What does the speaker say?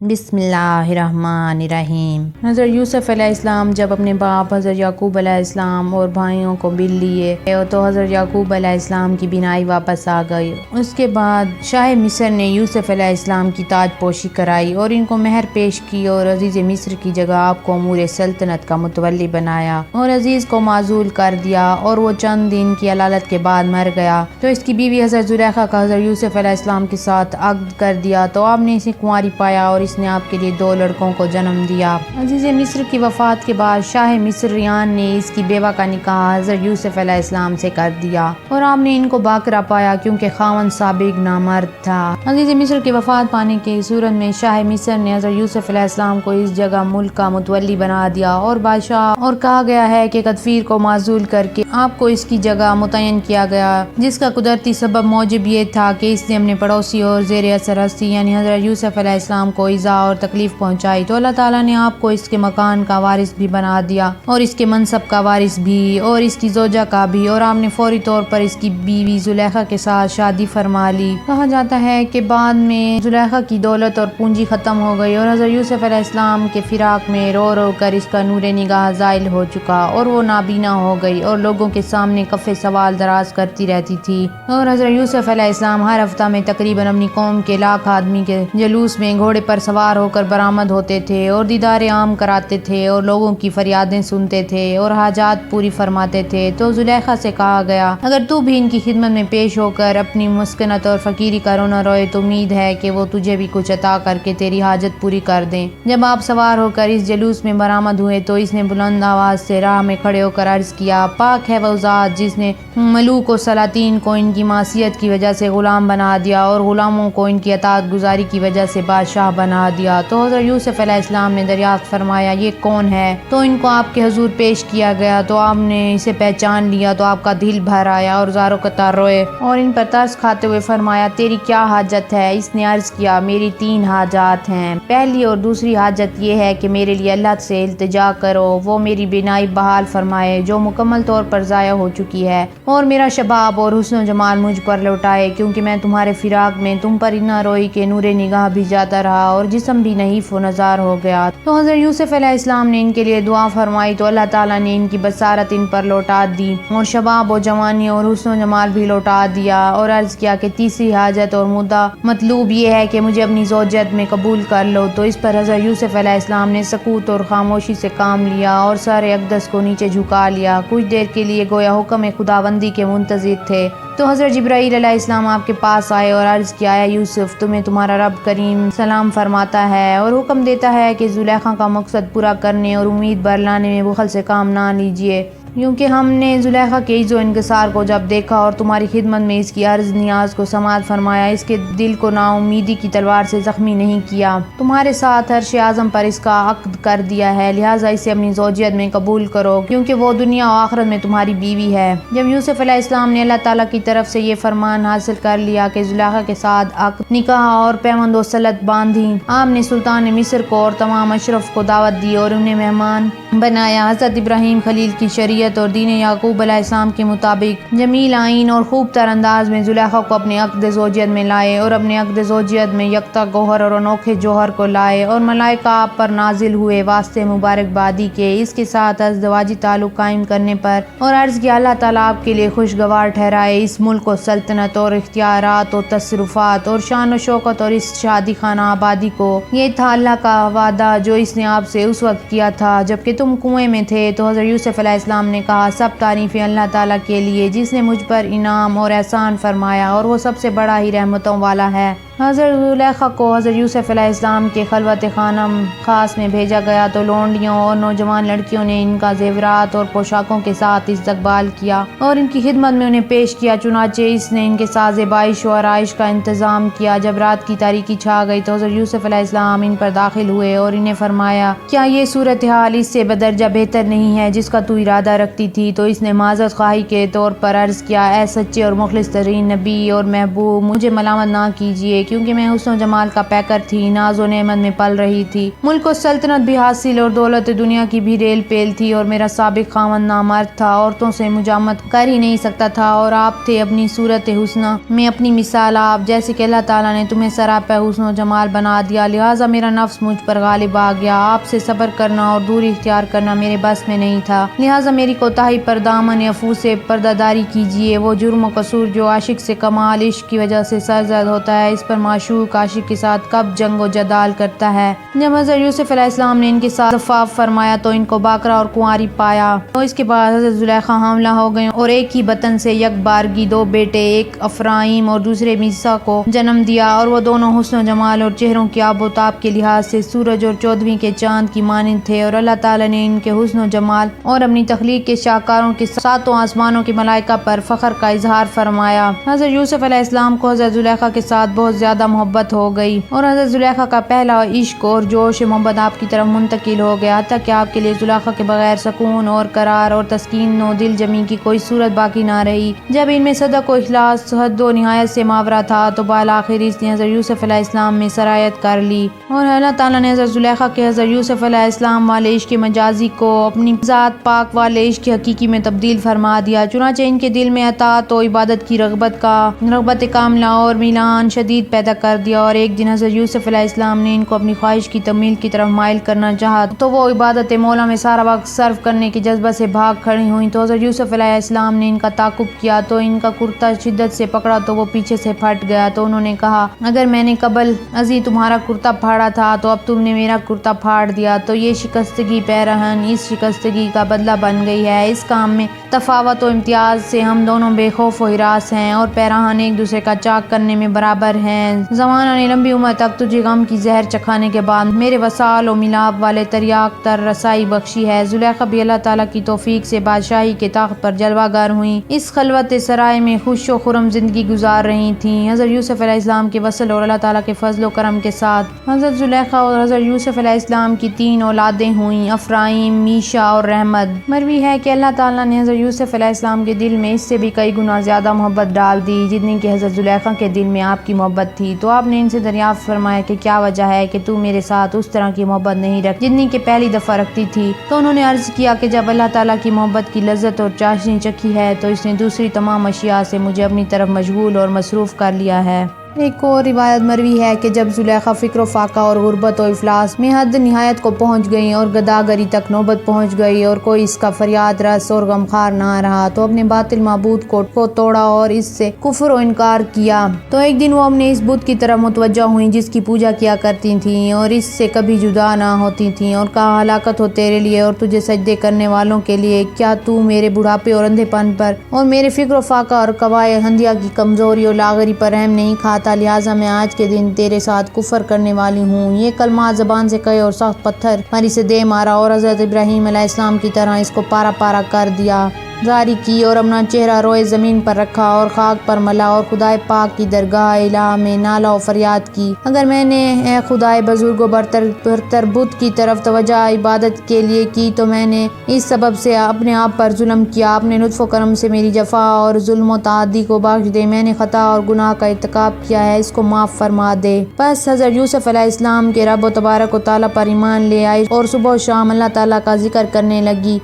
بسم اللہ الرحمن الرحیم۔ حضرت یوسف علیہ السلام جب اپنے باپ حضرت یعقوب علیہ السلام اور بھائیوں کو مل لیے تو حضرت یعقوب علیہ السلام کی بینائی واپس آ گئی۔ اس کے بعد شاہ مصر نے یوسف علیہ السلام کی تاج پوشی کرائی اور ان کو مہر پیش کی اور عزیز مصر کی جگہ آپ کو امور سلطنت کا متولی بنایا اور عزیز کو معزول کر دیا، اور وہ چند دن کی علالت کے بعد مر گیا تو اس کی بیوی حضرت زلیخا کا حضرت یوسف علیہ السلام کے ساتھ عقد کر دیا، تو آپ نے اسے کنواری پایا اور اس نے آپ کے لیے 2 لڑکوں کو جنم دیا۔ عزیز مصر کی وفات کے بعد شاہ مصر ریان نے اس کی بیوہ کا نکاح حضرت یوسف علیہ السلام سے کر دیا اور آپ نے ان کو باقرہ پایا کیونکہ خاوند سابق نامرد تھا۔ عزیز مصر کی وفات پانے کی صورت میں شاہ مصر نے حضرت یوسف علیہ السلام کو اس جگہ ملک کا متولی بنا دیا اور بادشاہ، اور کہا گیا ہے کہ غدفیر کو معزول کر کے آپ کو اس کی جگہ متعین کیا گیا، جس کا قدرتی سبب موجب یہ تھا کہ اس نے اپنے پڑوسی اور زیر اثر ہستی یعنی حضرت یوسف علیہ السلام کو ایذا اور تکلیف پہنچائی، تو اللہ تعالیٰ نے آپ کو اس کے مکان کا وارث بھی بنا دیا اور اس کے منصب کا وارث بھی اور اس کی زوجہ کا بھی، اور آپ نے فوری طور پر اس کی بیوی زلیخا کے ساتھ شادی فرما لی۔ کہا جاتا ہے کہ بعد میں زلیخا کی دولت اور پونجی ختم ہو گئی اور حضرت یوسف علیہ السلام کے فراق میں رو رو کر اس کا نور نگاہ زائل ہو چکا اور وہ نابینا ہو گئی اور لوگوں کے سامنے کف سوال دراز کرتی رہتی تھی، اور حضرت یوسف علیہ السلام ہر ہفتہ میں تقریباً اپنی قوم کے 1 لاکھ آدمی کے جلوس میں گھوڑے پر سوار ہو کر برآمد ہوتے تھے اور دیدار عام کراتے تھے اور لوگوں کی فریادیں سنتے تھے اور حاجات پوری فرماتے تھے۔ تو زلیخا سے کہا گیا، اگر تو بھی ان کی خدمت میں پیش ہو کر اپنی مسکنت اور فقیری کا رونا روئے تو امید ہے کہ وہ تجھے بھی کچھ عطا کر کے تیری حاجت پوری کر دیں۔ جب آپ سوار ہو کر اس جلوس میں برآمد ہوئے تو اس نے بلند آواز سے راہ میں کھڑے ہو کر عرض کیا، پاک ہے وہ ذات جس نے ملوک و سلاطین کو ان کی معصیت کی وجہ سے غلام بنا دیا اور غلاموں کو ان کی اطاعت گزاری کی وجہ سے بادشاہ بنا دیا۔ تو حضرت یوسف علیہ السلام نے دریافت فرمایا، یہ کون ہے؟ تو ان کو آپ کے حضور پیش کیا گیا تو آپ نے اسے پہچان لیا تو آپ کا دل بھر آیا اور زارو قطار روئے اور ان پر ترس کھاتے ہوئے فرمایا، تیری کیا حاجت ہے؟ اس نے عرض کیا، میری 3 حاجات ہیں، پہلی اور دوسری حاجت یہ ہے کہ میرے لیے اللہ سے التجا کرو وہ میری بینائی بحال فرمائے جو مکمل طور پر ضائع ہو چکی ہے، اور میرا شباب اور حسن و جمال مجھ پر لوٹائے، کیونکہ میں تمہارے فراق میں تم پر اتنا روئی کہ نور نگاہ بھی جاتا رہا اور جسم بھی نحیف و نزار ہو گیا۔ تو حضرت یوسف علیہ السلام نے ان کے لیے دعا فرمائی تو اللہ تعالیٰ نے ان کی بصارت ان پر لوٹا دی اور شباب و جوانی اور حسن و جمال بھی لوٹا دیا، اور عرض کیا کہ تیسری حاجت اور مدعا مطلوب یہ ہے کہ مجھے اپنی زوجیت میں قبول کر لو۔ تو اس پر حضرت یوسف علیہ السلام نے سکوت اور خاموشی سے کام لیا اور سارے اقدس کو نیچے جھکا لیا، کچھ دیر کے لیے گویا حکم خداوندی کے منتظر تھے۔ تو حضرت جبرائیل علیہ السلام آپ کے پاس آئے اور عرض کیا، اے یوسف، تمہیں تمہارا رب کریم سلام فرماتا ہے اور حکم دیتا ہے کہ زلیخا کا مقصد پورا کرنے اور امید برلانے میں بخل سے کام نہ لیجیے، کیونکہ ہم نے زلیخا کے عز و انکسار کو جب دیکھا اور تمہاری خدمت میں اس کی عرض نیاز کو سماعت فرمایا، اس کے دل کو نا امیدی کی تلوار سے زخمی نہیں کیا، تمہارے ساتھ عرش اعظم پر اس کا عقد کر دیا ہے، لہٰذا اسے اپنی زوجیت میں قبول کرو کیونکہ وہ دنیا و آخرت میں تمہاری بیوی ہے۔ جب یوسف علیہ السلام نے اللہ تعالیٰ کی طرف سے یہ فرمان حاصل کر لیا کہ زلیخا کے ساتھ عقد، نکاح اور پیوند و صلت باندھی، آپ نے سلطان مصر کو اور تمام اشراف کو دعوت دی اور انہیں مہمان بنایا۔ حضرت ابراہیم خلیل کی شریعت اور دین یعقوب علیہ السلام کے مطابق جمیل آئین اور خوب تر انداز میں زلیخا کو اپنے عقد زوجیت میں لائے اور اپنے عقد زوجیت میں یکتا گوہر اور انوکھے جوہر کو لائے، اور ملائکہ آپ پر نازل ہوئے واسطے مبارکبادی کے اس کے ساتھ ازدواجی تعلق قائم کرنے پر، اور عرض کیا اللہ تعالیٰ آپ کے لیے خوشگوار ٹھہرائے اس ملک و سلطنت اور اختیارات و تصرفات اور شان و شوکت اور اس شادی خانہ آبادی کو۔ یہ تھا اللہ کا وعدہ جو اس نے آپ سے اس وقت کیا تھا جبکہ تم کنویں میں تھے۔ تو حضرت یوسف علیہ السلام نے کہا، سب تعریفیں اللہ تعالیٰ کے لیے جس نے مجھ پر انعام اور احسان فرمایا اور وہ سب سے بڑا ہی رحمتوں والا ہے۔ حضرت زلیخا کو حضرت یوسف علیہ السلام کے خلوت خانہ خاص میں بھیجا گیا تو لونڈیوں اور نوجوان لڑکیوں نے ان کا زیورات اور پوشاکوں کے ساتھ استقبال کیا اور ان کی خدمت میں انہیں پیش کیا، چنانچہ اس نے ان کے ساتھ زیبائش و آرائش کا انتظام کیا۔ جب رات کی تاریکی چھا گئی تو حضرت یوسف علیہ السلام ان پر داخل ہوئے اور انہیں فرمایا، کیا یہ صورتحال اس سے بدرجہ بہتر نہیں ہے جس کا تو ارادہ رکھتی تھی؟ تو اس نے معذرت خواہی کے طور پر عرض کیا، اے سچے اور مخلص ترین نبی اور محبوب، مجھے ملامت نہ کیجیے کیونکہ میں حسن و جمال کا پیکر تھی، ناز و نعمت میں پل رہی تھی، ملک و سلطنت بھی حاصل اور دولت دنیا کی بھی ریل پیل تھی، اور میرا سابق خاوند نامرد تھا، عورتوں سے مجامت کر ہی نہیں سکتا تھا، اور آپ تھے اپنی صورت حسنہ میں اپنی مثال آپ جیسے کہ اللہ تعالیٰ نے تمہیں سراپا حسن و جمال بنا دیا، لہٰذا میرا نفس مجھ پر غالب آ گیا، آپ سے صبر کرنا اور دوری اختیار کرنا میرے بس میں نہیں تھا، لہٰذا میری کوتاہی پر دامن عفو سے پردہ داری کیجیے۔ وہ جرم و قصور جو عاشق سے کمال عشق کی وجہ سے سرزد ہوتا ہے، اس پر معشوق عاشق کے ساتھ کب جنگ و جدال کرتا ہے۔ جب حضرت یوسف علیہ السلام نے ان کے ساتھ صفاف فرمایا تو ان کو باکرا اور کنواری پایا، تو اس کے بعد حضرت زلیخا حاملہ ہو گئیں اور ایک ہی بطن سے یک بارگی دو بیٹے، ایک افرایم اور دوسرے میسا کو جنم دیا، اور وہ دونوں حسن و جمال اور چہروں کی آب و تاب کے لحاظ سے سورج اور 14ویں کے چاند کی مانند تھے، اور اللہ تعالیٰ نے ان کے حسن و جمال اور اپنی تخلیق کے شاہکاروں کے ساتوں آسمانوں کے ملائکہ پر فخر کا اظہار فرمایا۔ حضرت یوسف علیہ السلام کو حضرت زلیخا کے ساتھ بہت زیادہ محبت ہو گئی، اور حضرت زلیخا کا پہلا عشق اور جوش محبت آپ کی طرف منتقل ہو گیا، حتیٰ کہ آپ کے لیے زلیخا کے بغیر سکون اور قرار اور تسکین و دل جمی کی کوئی صورت باقی نہ رہی۔ جب ان میں صدق و اخلاص حد و نہایت سے ماورا تھا تو بالآخر اس نے حضرت یوسف علیہ السلام میں سرایت کر لی، اور اللہ تعالیٰ نے حضرت زلیخا کے حضرت یوسف علیہ السلام والے عشق مجازی کو اپنی ذات پاک والے عشق حقیقی میں تبدیل فرما دیا، چنانچہ ان کے دل میں اطاعت و عبادت کی رغبت کاملہ اور میلان شدید پیدا کر دیا، اور ایک دن حضرت یوسف علیہ السلام نے ان کو اپنی خواہش کی تکمیل کی طرف مائل کرنا چاہا تو وہ عبادت مولا میں سارا وقت صرف کرنے کے جذبہ سے بھاگ کھڑی ہوئیں، تو حضرت یوسف علیہ السلام نے ان کا تعاقب کیا تو ان کا کرتا شدت سے پکڑا تو وہ پیچھے سے پھٹ گیا، تو انہوں نے کہا اگر میں نے قبل ازیں تمہارا کرتا پھاڑا تھا تو اب تم نے میرا کرتا پھاڑ دیا، تو یہ شکستگی پیرہن اس شکستگی کا بدلہ بن گئی ہے، اس کام میں تفاوت و امتیاز سے ہم دونوں بے خوف و ہراس ہیں اور پیراہن ایک دوسرے کا چاک کرنے میں برابر ہیں، زمانہ نے لمبی عمر تک تجھے غم کی زہر چکھانے کے بعد میرے وصال و ملاپ والے تریاق تر رسائی بخشی ہے۔ زلیخا بھی اللہ تعالیٰ کی توفیق سے بادشاہی کے تخت پر جلوہ گر ہوئیں، اس خلوت سرائے میں خوش و خرم زندگی گزار رہی تھیں، حضرت یوسف علیہ السلام کے وصل اور اللہ تعالیٰ کے فضل و کرم کے ساتھ۔ حضرت زلیخا اور حضرت یوسف علیہ السلام کی 3 اولادیں ہوئیں، افرایم، میشا اور رحمت۔ مروی ہے کہ اللہ تعالیٰ نے حضرت یوسف علیہ السلام کے دل میں اس سے بھی کئی گنا زیادہ محبت ڈال دی جتنی کہ حضرت زلیخا کے دل میں آپ کی محبت تھی، تو آپ نے ان سے دریافت فرمایا کہ کیا وجہ ہے کہ تو میرے ساتھ اس طرح کی محبت نہیں رکھ جتنی کہ پہلی دفعہ رکھتی تھی، تو انہوں نے عرض کیا کہ جب اللہ تعالیٰ کی محبت کی لذت اور چاشنی چکھی ہے تو اس نے دوسری تمام اشیاء سے مجھے اپنی طرف مشغول اور مصروف کر لیا ہے۔ ایک اور روایت مروی ہے کہ جب زلیخا فکر و فاقہ اور غربت و افلاس میں حد نہایت کو پہنچ گئی اور گداگری تک نوبت پہنچ گئی اور کوئی اس کا فریاد رس اور غمخوار نہ رہا تو اپنے باطل معبود کو توڑا اور اس سے کفر و انکار کیا، تو ایک دن وہ اپنے اس بت کی طرف متوجہ ہوئیں جس کی پوجا کیا کرتی تھیں اور اس سے کبھی جدا نہ ہوتی تھیں، اور کہا ہلاکت ہو تیرے لیے اور تجھے سجدے کرنے والوں کے لیے، کیا تو میرے بڑھاپے اور اندھے پن پر اور میرے فکر و فاقہ اور قوائے ہندیہ کی کمزوری اور لاغری پر رحم نہیں کھاتا، لہٰذا میں آج کے دن تیرے ساتھ کفر کرنے والی ہوں۔ یہ کلمات زبان سے کہے اور سخت پتھر پر اسے دے مارا اور حضرت ابراہیم علیہ السلام کی طرح اس کو پارا پارا کر دیا، زاری کی اور اپنا چہرہ روئے زمین پر رکھا اور خاک پر ملا اور خدائے پاک کی درگاہ الہ میں نالہ و فریاد کی، اگر میں نے اے خدائے بزرگ و برتر بت کی طرف توجہ عبادت کے لیے کی تو میں نے اس سبب سے اپنے آپ پر ظلم کیا، اپنے لطف و کرم سے میری جفا اور ظلم و تعدی کو بخش دے، میں نے خطا اور گناہ کا ارتکاب کیا ہے، اس کو معاف فرما دے۔ بس حضرت یوسف علیہ السلام کے رب و تبارک و تعالیٰ پر ایمان لے آئی اور صبح و شام اللہ تعالیٰ کا ذکر کرنے لگی،